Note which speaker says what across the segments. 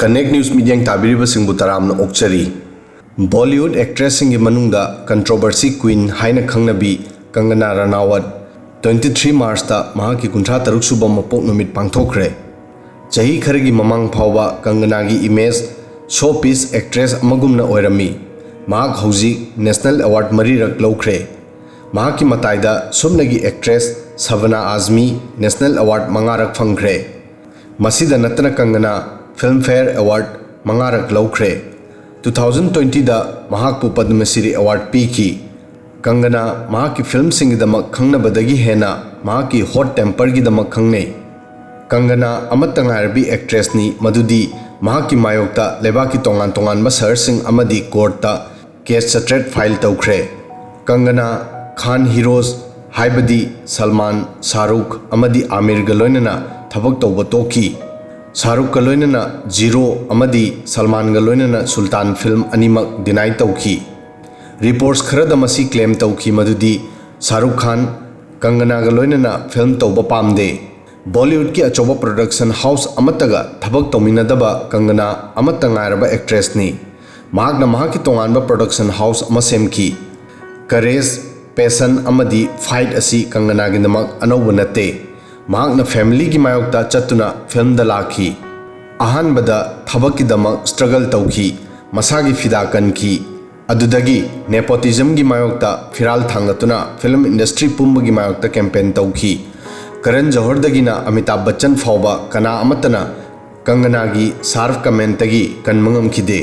Speaker 1: connect news media ताबीरिबसिंगबु तरामना ओक्चरी बॉलीवुड एक्ट्रेस सिंगी मनुंगदा कंट्रोवर्सी क्वीन हाइना खंगनबी कंगना रनावत 23 मार्च ता महाकी 63 सुबा मपोक नुमित पांगथोखरे चही खरगी ममांग फावबा कंगनागी इमेज शो पीस एक्ट्रेस अमगुमना ओइरमी महाक हौजिक नेशनल अवार्ड मरीरक लौखरे महाकी मताइदा सुमनगी actress Shabana Azmi national award मंगारक फंगखरे मसीदा नतना कंगना फिल्म फेयर अवार्ड मंगारक लौखरे 2020 दा महाकपु पद्मश्री अवार्ड पीकी कंगना महाकी फिल्म सिंगदमक खंगनबदगी हेना महाकी हॉट टेम्पर गिदमक खंगने कंगना अमतंगारबी एक्ट्रेस नि मदुदी महाकी मायोक्ता लेबाकी तोंगान तोंगान शहर सिंग अमदी कोर्ट केस सट्रेट फाइल तौखरे कंगना खान हीरोज हाइबदी सलमान शाहरुख अमदी आमिर गलोइनना थबक तौब तोकी शाहरुख गलोइनना जीरो अमदी सलमान गलोइनना सुल्तान फिल्म अनिमक डिनाई तौकी रिपोर्ट्स खरदमसी क्लेम तौकी मदुदी शाहरुख खान कंगना गलोइनना फिल्म तौब पामदे बॉलीवुड की अचौबा प्रोडक्शन हाउस अमतगा थबक तौमिनदबा कंगना अमतंगारबा एक्ट्रेस नि महाकना महाकी तोंगानबा प्रोडक्शन हाउस अमा सेमकी करेज पैसन अमदी फाइट असी कंगना गिदमक अनौब नते महाकना फैमिली की मायोक्ता चतुना फिल्म लाखी अहानबदा थबकीदमक स्ट्रगल तौखी मसागी फिदाकन की अदुदगी नेपोटिज्म की मायोक्ता फिराल थांगतुना फिल्म इंडस्ट्री पुंबगी मायोक्ता कैंपेन तौखी करण जौहरदगिना अमिताभ बच्चन फावबा कना अमतना कंगनागी सार्फ कमेंटगी कनमंगमखिदे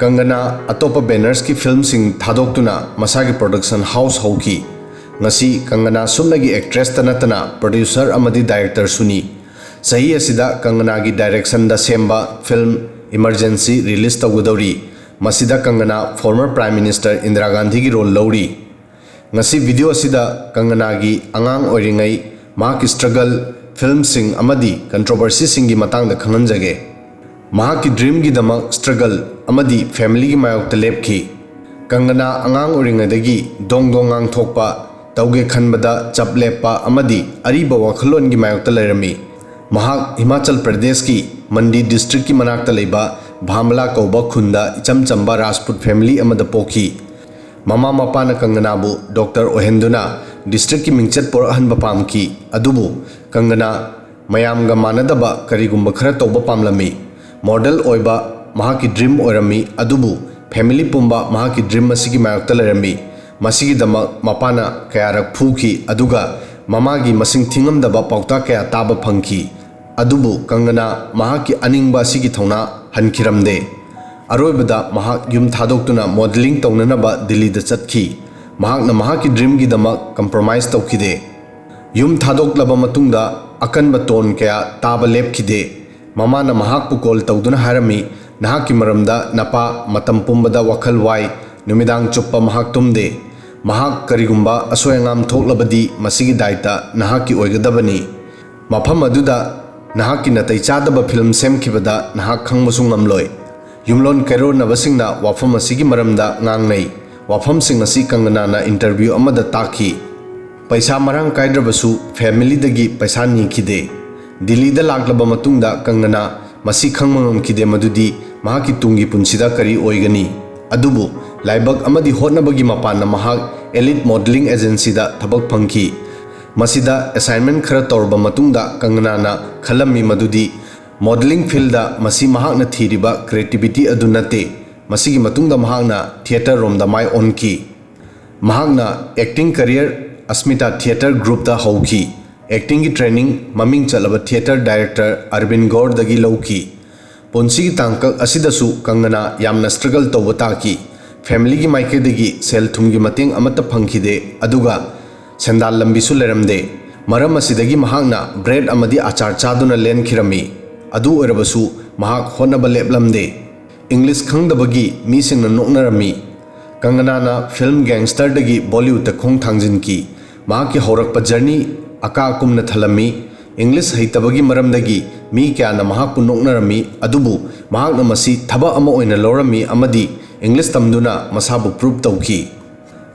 Speaker 1: कंगना अतोप बैनर्स की फिल्म सिंग थादोक्तुना मसागी प्रोडक्शन हाउस हौकी ngasi कंगना सुमनगी एक्ट्रेस तनतना प्रोड्यूसर अमदी डायरेक्टर सुनी सही असिदा कंगना की डायरेक्शन दा सेम्बा फिल्म इमरजेंसी रिलीज तौगदौरी मसिदा Kangana former prime minister Indira Gandhi की रोल लौरी ngasi वीडियो असिदा कंगना की अंगांग ओइरिंगै माकी स्ट्रगल फिल्म सिंग अमदी कंट्रोवर्सी सिंगी मतंग खंगनजगे माकी ड्रीम की दमक स्ट्रगल अमदी फैमिली की मायोक्ता लेपखी कंगना अंगांग ओइरिंगैदगी दोंग दोंगांग थोकपा तौगे खनबदा चप लेपा अमदी अरीबा वखलोन की मायोक्ता लेरमी महाक हिमाचल प्रदेश की मंडी डिस्ट्रिक्ट की मनाक्ता लेबा भामला कौबा खुंदा इचम चंबा राजपूत फैमिली अमदा पोखी ममा मपाना कंगनाबु डॉक्टर ओहेंदुना डिस्ट्रिक्ट की मिंगचत पोरहनबा पामकी अदुबु कंगना मयामगा मानदबा करिगुंबा खरा तौबा पामलमी मॉडल ओइबा महाकी ड्रीम ओइरमी अदुबु फैमिली पुंबा महाकी ड्रीम मसिगी मायोक्ता लेरमी मसिगिदमक मपाना कयारक फूकी अदुगा ममागी मसिंग थिंगमदबा पौता कया ताबा फंकी अदुबु कंगना महाकी अनिंगबा सिगी थौना हनखिरमदे अरोइबदा महाक युम थादोक्तुना मॉडलिंग तौननबा दिल्लीदा चतखी महाकना महाकी ड्रीम गिदमक कंप्रोमाइज तौखिदे युम थादोक्लबा मतुंगदा अकनबा टोन कया ताबा लेपखिदे ममाना महाकपु कॉल तौदुना हारमी नहाकी मरमदा नपा मतम पुंबदा वखल वाई नुमिदांग चुप्पा महाक तुमदे महाक करिगुंबा असोयंगाम थोक्लबदी मसिगी दायिता नहाकी ओइगदबनी मफम अदुदा नहाकी नतै चादबा फिल्म सेमखिबदा नहाक खंगबसु ngamloi युमलोन कैरो नबसिंगना वाफम असिगी मरमदा ngangnei वाफम सिंग असि कंगना ना इंटरव्यू अमदा ताखी पैसा मरांग कायद्रबसु फैमिली दगी पैसा निखिदे दिल्ली दा लागलबा मतुंगदा कंगना मसि खंगमंगमखिदे मदुदी महाकी तुंगी पुंसिदा करी ओइगनी अदुबु लाइबक अमदी होटनबगी मपान महाक एलिट मॉडलिंग एजेंसी दा थबक फंकी मसिदा असाइनमेंट खरा तौरबा मतुंगदा कंगनाना खलमी मदुदी मॉडलिंग फील्ड दा मसि महाकना थीरिबा क्रिएटिविटी अदु नते मसिगी मतुंगदा महाकना थिएटर रोमदा माय ओनकी महाकना acting career Asmita theatre group दा हौकी एक्टिंग की ट्रेनिंग ममिंग चलबा थिएटर डायरेक्टर अरविंद गौर दगी लौकी पुंसी की तांकक असिदसु कंगना यामना स्ट्रगल तौबा ताकी फैमिली की माइकेदगी सेल थुम की मतेंग अमत फंखिदे अदुगा सेंदाल लंबीसु लेरमदे मरम असिदगी महाकना ब्रेड अमदी आचार चादुना लेनखिरमी अदु ओरबसु महाक होनबा लेपलमदे इंग्लिश खंगदबगी मीसिंगना नोकनरमी कंगनाना फिल्म गैंगस्टर दगी बॉलीवुड ता खोंग थांगजिनकी महाकी हौरकपा जर्नी अकाकुमना थलमी इंग्लिश हैतबगी मरमदगी मी क्याना महाकपु नोकनरमी अदुबु महाकना मसी थबा अमा ओइना लौरमी अमदी इंग्लिश तमदुना मसाबु प्रूव तौखी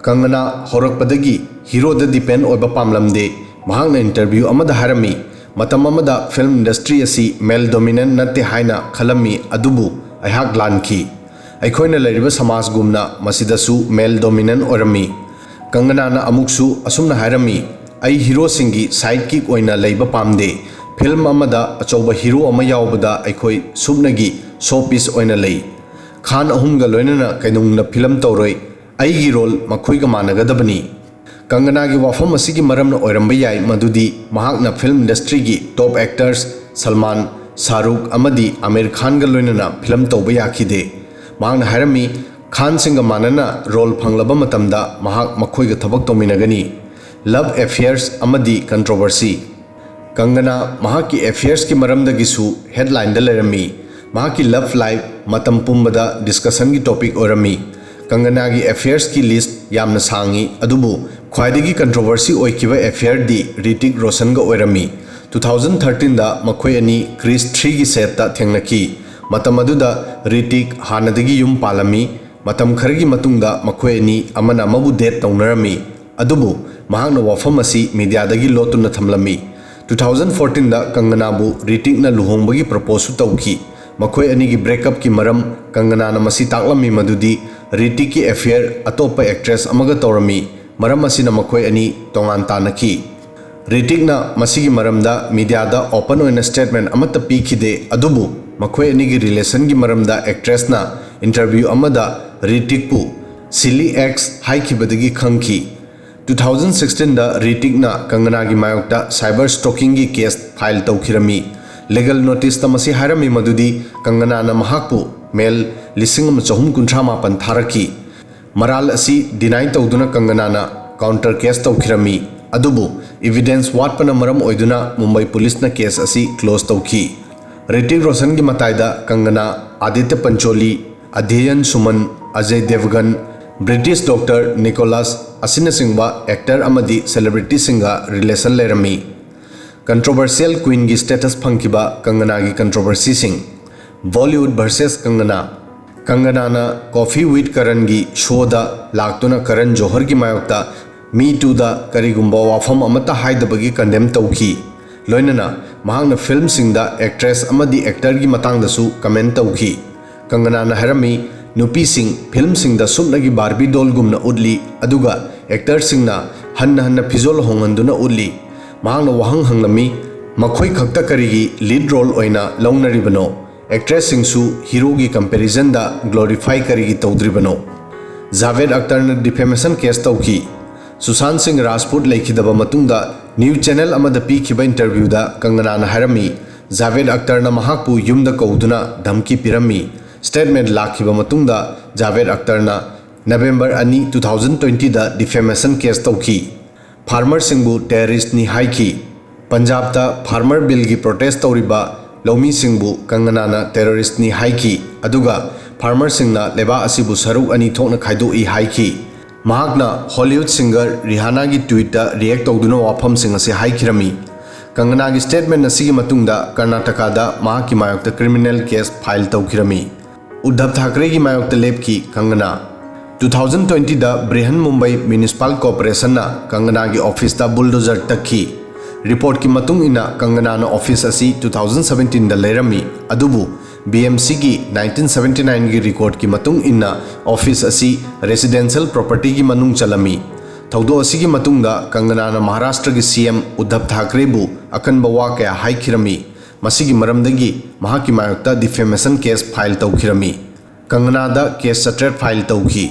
Speaker 1: कंगना हौरकपदगी हीरो द डिपेंड ओइबा पामलमदे महाकना इंटरव्यू अमदा हारमी ꯃꯇꯝ ꯑꯃꯗ ꯐꯤꯜꯝ ꯏꯟꯗꯁꯇ꯭ꯔꯤ ꯑꯁꯤ ꯃꯦꯜ ꯗꯣꯃꯤꯅꯦꯟ ꯅꯠꯇꯦ ꯍꯥꯏꯅ ꯈꯜꯂꯝꯃꯤ ꯑꯗꯨꯕꯨ ꯑꯩꯍꯥꯛ ꯂꯥꯟꯈꯤ ꯑꯩꯈꯣꯏꯅ ꯂꯩꯔꯤꯕ ꯁꯃꯥꯖꯒꯨꯝꯅ ꯃꯁꯤꯗꯁꯨ ꯃꯦꯜ ꯗꯣꯃꯤꯅꯦꯟ ꯑꯣꯏꯔꯝꯃꯤ ꯀꯪꯒꯅꯥꯅ ꯑꯃꯨꯛꯁꯨ ꯑꯁꯨꯝꯅ ꯍꯥꯏꯔꯝꯃꯤ ꯑꯩ ꯍꯤꯔꯣꯁꯤꯡꯒꯤ ꯁꯥꯏड ꯀꯤꯛ ꯑꯣꯏꯅ ꯂꯩꯕ ꯄꯥꯝꯗꯦ ꯐꯤल्म ꯑꯃꯗ ꯑꯆꯧꯕ ꯍꯤꯔꯣ ꯑꯃ ꯌꯥꯎꯕꯗ ꯑꯩꯈꯣꯏ ꯁꯨꯞꯅꯒꯤ ꯁꯣ ꯄꯤꯁ ꯑꯣꯏꯅ ꯂꯩ ꯈꯥꯟ ꯑꯍꯨꯝꯒ ꯂꯣꯏꯅꯅ ꯀꯩꯗꯧꯅ ꯐꯤल्म ꯇꯧꯔꯣꯏ ꯑꯩꯒꯤ ꯔꯣꯜ ꯃꯈꯣꯏꯒ ꯃꯥꯟꯅꯒꯗꯕꯅꯤ ꯀꯪꯒꯅꯥꯒꯤ ꯋꯥꯐꯝ ꯑꯁꯤꯒꯤ ꯃꯔꯝꯅ ꯑꯣꯏꯔꯝꯕ ꯌꯥꯏ ꯃꯗꯨꯗꯤ ꯃꯍꯥꯛꯅ ꯐꯤल्म ꯏꯟꯗꯁꯇ꯭रीꯒꯤ ꯇꯣꯞ ꯑꯦꯛꯇꯔꯁ ꯁꯜꯃꯥꯟ ꯁꯥꯍꯔꯨꯈ ꯑꯃꯗꯤ ꯑꯃꯤꯔ ꯈꯥꯟꯒ ꯂꯣꯏꯅꯅ ꯐꯤल्म ꯇꯧꯕ ꯌꯥꯈꯤꯗꯦ ꯃꯍꯥꯛꯅ ꯍꯥꯏꯔꯝꯃꯤ ꯈꯥꯟꯁꯤꯡꯒ ꯃꯥꯟꯅꯅ ꯔꯣꯜ ꯐꯪꯂꯕ ꯃꯇꯝꯗ ꯃꯍꯥꯛ ꯃꯈꯣꯏꯒ ꯊꯕꯛ ꯇꯧꯃꯤꯟꯅꯒꯅꯤ ꯂꯚ ꯑꯦꯐꯤꯌꯔꯁ ꯑꯃꯗꯤ ꯀꯟꯇ꯭ꯔꯣꯚꯔꯁꯤ ꯀꯪꯒꯅꯥ ꯃꯍꯥꯛꯀꯤ ꯑꯦꯐꯤꯌꯔꯁꯀꯤ ꯃꯔꯝꯗꯒꯤꯁꯨ ꯍꯦꯗꯂꯥꯏꯟꯗ ꯂꯩꯔꯝꯃꯤ ꯃꯍꯥꯛꯀꯤ ꯂꯚ ꯂꯥꯏꯐ ꯃꯇꯝ ꯄꯨꯝꯕꯗ ꯗꯤꯁꯀꯁꯟꯒꯤ ꯇꯣꯄꯤꯛ ꯑꯣꯏꯔꯝꯃꯤ ꯀꯪꯒꯅꯥꯒꯤ ꯑꯦꯐꯤꯌꯔꯁꯀꯤ ꯂꯤꯁ ꯌꯥꯝꯅ ꯁꯥꯡꯉꯤ ꯑꯗꯨꯕꯨ ꯈ꯭ꯋꯥꯏꯗꯒꯤ ꯀꯟꯇ꯭ꯔꯣꯚꯔꯁꯤ ꯑꯣꯏꯈꯤꯕ ꯑꯦꯐꯤꯌꯔꯗꯤ ꯔꯤꯇꯤꯛ ꯔꯣशनꯒ ꯑꯣꯏꯔꯝꯃꯤ 2013ꯗ ꯃꯈꯣꯏ ꯑꯅꯤ ꯀ꯭ꯔꯤꯁ 3ꯒꯤ ꯁꯦꯠꯇ ꯊꯦꯡꯅꯈꯤ ꯃꯇꯝ ꯑꯗꯨꯗ ꯔꯤꯇꯤꯛ ꯍꯥꯟꯅꯗꯒꯤ ꯌꯨꯝ ꯄꯥꯜꯂꯝꯃꯤ ꯃꯇꯝ ꯈꯔꯒꯤ ꯃꯇꯨꯡꯗ ꯃꯈꯣꯏ ꯑꯅꯤ ꯑꯃꯅ ꯑꯃꯕꯨ ꯗꯦꯠ ꯇꯧꯅꯔꯝꯃꯤ ꯑꯗꯨꯕꯨ ꯃꯍꯥꯛꯅ ꯋꯥꯐꯝ ꯑꯁꯤ ꯃꯤꯗꯤꯌꯥꯗꯒꯤ ꯂꯣꯠꯇꯨꯅ ꯊꯝꯂꯝꯃꯤ 2014ꯗ ꯀꯪꯒꯅꯥꯕꯨ ꯔꯤꯇꯤꯛꯅ ꯂꯨꯍꯣꯡꯕꯒꯤ ꯄ꯭ꯔꯄꯣꯖꯁꯨ ꯇꯧꯈꯤ ꯃꯈꯣꯏ ꯑꯅꯤꯒꯤ ꯕ꯭ꯔꯦꯛꯑꯞꯀꯤ ꯃꯔꯝ ꯀꯪꯒꯅꯥꯅ ꯃꯁꯤ ꯇꯥꯛꯂꯝꯃꯤ ꯃꯗꯨꯗꯤ ꯔꯤꯇꯤꯛꯀꯤ ꯑꯦꯐꯤꯌꯔ ꯑꯇꯣꯞꯄ ꯑꯦꯛꯇ꯭ꯔꯦꯁ ꯑꯃꯒ ꯇꯧꯔꯝꯃꯤ ꯃꯔꯝ ꯑꯁꯤꯅ ꯃꯈꯣꯏ ꯑꯅꯤ ꯇꯣꯉꯥꯟ ꯇꯥꯟꯅꯈꯤ ꯔꯤꯇꯤꯛꯅ ꯃꯁꯤꯒꯤ ꯃꯔꯝꯗ ꯃꯤꯗꯤꯌꯥꯗ ꯑꯣꯄꯟ ꯑꯣꯏꯅ ꯁ꯭ꯇꯦꯠꯃꯦꯟꯠ ꯑꯃꯠꯇ ꯄꯤꯈꯤꯗꯦ ꯑꯗꯨꯕꯨ ꯃꯈꯣꯏ ꯑꯅꯤꯒꯤ ꯔꯤꯂꯦꯁꯟꯒꯤ ꯃꯔꯝꯗ ꯑꯦꯛꯇ꯭ꯔꯦꯁꯅ ꯏꯟꯇꯔꯚ꯭ꯌꯨ ꯑꯃꯗ ꯔꯤꯇꯤꯛꯄꯨ ꯁꯤꯂꯤ ꯑꯦꯛꯁ ꯍꯥꯏꯈꯤꯕꯗꯒꯤ ꯈꯪꯈꯤ 2016ꯗ ꯔꯤꯇꯤꯛꯅ ꯀꯪꯒꯅꯥꯒꯤ ꯃꯥꯌꯣꯛꯇ ꯁꯥꯏꯕꯔ ꯁ꯭ꯇꯣꯀꯤꯡꯒꯤ ꯀꯦꯁ ꯐꯥꯏꯜ ꯇꯧꯈꯤꯔꯝꯃꯤ ꯂꯤꯒꯜ ꯅꯣꯇꯤꯁꯇ ꯃꯁꯤ ꯍꯥꯏꯔꯝꯃꯤ ꯃꯗꯨꯗꯤ ꯀꯪꯒꯅꯥꯅ ꯃꯍꯥꯛꯄꯨ ꯃꯦꯜ 1938 ꯊꯥꯔꯛꯈꯤ ꯃꯔꯥꯜ ꯑꯁꯤ ꯗꯤꯅꯥꯏ ꯇꯧꯗꯨꯅ ꯀꯪꯒꯅꯥꯅ ꯀꯥꯎꯟꯇꯔ ꯀꯦꯁ ꯇꯧꯈꯤꯔꯝꯃꯤ ꯑꯗꯨꯕꯨ ꯏꯚꯤꯗꯦꯟꯁ ꯋꯥꯠꯄꯅ ꯃꯔꯝ ꯑꯣꯏꯗꯨꯅ ꯃꯨꯝꯕꯥꯏ ꯄꯨꯂꯤꯁꯅ ꯀꯦꯁ ꯑꯁꯤ ꯀ꯭ꯂꯣꯖ ꯇꯧꯈꯤ ꯔꯤꯇꯤꯛ ꯔꯣशनꯒꯤ ꯃꯇꯥꯏꯗ Kangana Aditya Pancholi Adhyayan Suman Ajay Devgan British doctor Nicholas असिनसिंगबा एक्टर अमदी सेलिब्रिटीसिंगा रिलेशन लेरमी कंट्रोवर्शियल क्वीन की स्टेटस फंकिबा कंगना की कंट्रोवर्सी सिंग बॉलीवुड वर्सेस कंगना कंगनाना कॉफी विद करण की शोदा लाक्तुना करण जोहर की मायोक्ता मी टू दा करिगुंबा वाफम अमता हाइदबगी कंडेम तौखी लोइनना महांगना फिल्म सिंगदा एक्ट्रेस अमदी एक्टर की मतंगदसु कमेंट तौखी कंगनाना हरमी नुपी सिंग फिल्म सिंगदा सुमनगी बार्बी डॉल गुमना उडली अदुगा एक्टर सिंगना हन्न हन्न फिजोल होंगंदुना उडली महांगना वहंग हंगलमी मखोई खक्ता करिगी लीड रोल ओइना लौनरिबनो एक्ट्रेस सिंगसु हीरो की कंपैरिजन दा ग्लोरीफाई करिगी तौद्रिबनो जावेद अख्तर ने डिफेमेशन केस तौखी सुशांत सिंह राजपूत लेखिदबा मतुंगदा न्यू चैनल अमदा पीखिबा इंटरव्यू दा कंगनाना हरमी जावेद अख्तर ना महाकु युमदा कौदुना धमकी पिरमी स्टेटमेंट लाखिबा मतुंगदा जावेद अख्तर ना नवंबर 2 2020 दा डिफेमेशन केस तौखी फार्मर सिंगबु टेररिस्ट नि हाइखी पंजाब दा फार्मर बिल की प्रोटेस्ट तौरिबा लौमी सिंगबु कंगनाना टेररिस्ट नि हाइखी अदुगा फार्मर सिंगना लेबा असिबु सरुक अनि थोकना खाइदोई हाइखी महाकना हॉलीवुड सिंगर रिहाना की ट्वीट दा रिएक्ट तौदुना वाफम सिंग असे हाइखिरमी कंगना की स्टेटमेंट असिगी मतुंगदा कर्नाटका दा महाकी मायोक्ता criminal case file तौखिरमी Uddhav Thackeray की मायोक्ता लेपकी कंगना 2020 दा ब्रिहन मुंबई म्युनिसिपल कॉर्पोरेशन ना कंगना की ऑफिस दा बुलडोजर तक्की रिपोर्ट की मतुंग इना कंगना ना ऑफिस असी 2017 दा लेरमी अदुबु BMC की 1979 की रिकॉर्ड की मतुंग इना ऑफिस असी रेसिडेंशियल प्रॉपर्टी की मनुंग चलमी थौदो असी की मतुंग दा कंगना ना महाराष्ट्र की CM उद्धव ठाकरे बु अकनबा वा कया हाइखिरमी मसिगी मरमदगी महाकी मायोक्ता डिफेमेशन केस फाइल तौखिरमी कंगना दा केस सट्रेट फाइल तौखी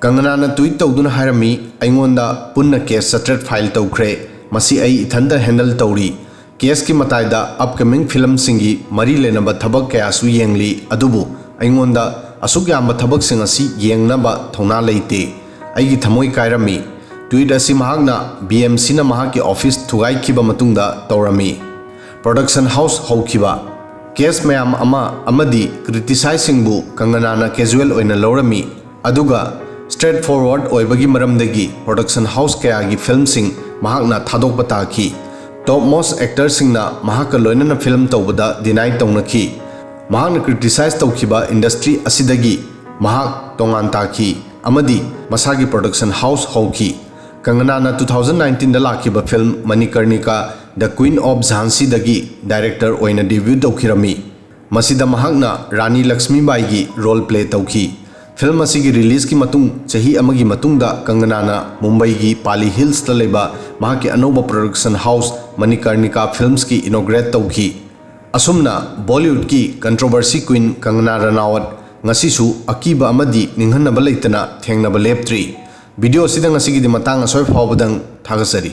Speaker 1: कंगना ना ट्वीट तौदुना हारमी अइंगोंदा पुन्ना केस सट्रेट फाइल तौखरे मसी अई इथंदा हैंडल तौरी केस की मताइदा अपकमिंग फिल्म सिंगी मरी लेनबा थबक कयासु येंगली अदुबु अइंगोंदा असुक यामबा थबक सिंग असि येंगनबा थौना लेते अइगी थमोय कायरमी ट्वीट असि महागना BMC ना महाकी ऑफिस थुगाइखिबा मतुंगदा तौरमी प्रोडक्शन हाउस हौखिबा केस मैम अमदी क्रिटिसाइजिंगबु कंगनाना कैजुअल ओइना लौरमी अदुगा स्ट्रेट फॉरवर्ड ओइबगी मरमदगी प्रोडक्शन हाउस कयागी फिल्म सिंग महाकना थादोकपा ताखी टॉप मोस्ट एक्टर सिंगना महाका लोइनना फिल्म तौबदा डिनाइ तौनखी महाकना क्रिटिसाइज तौखिबा इंडस्ट्री असिदगी महाक तोंगान ताखी अमदी मसागी प्रोडक्शन हाउस हौखी कंगनाना 2019 दा लाखिबा film Manikarnika the queen of झांसीदगी डायरेक्टर ओइना डेब्यू तौखिरमी मसिदा महाकना रानी लक्ष्मीबाई की रोल प्ले तौखी फिल्म असिगी रिलीज की मतुंग चही अमगी मतुंगदा कंगनाना मुंबई की पाली हिल्स ता लेबा Mahake अनौबा production house Manikarnika films की इनॉग्रेट तौखी असुमना बॉलीवुड की controversy queen Kangana Ranaut ngasisu akiba amadi ninghanaba leitana thengnaba leptri video sidang asigi di matang asoi phawbadang thagasari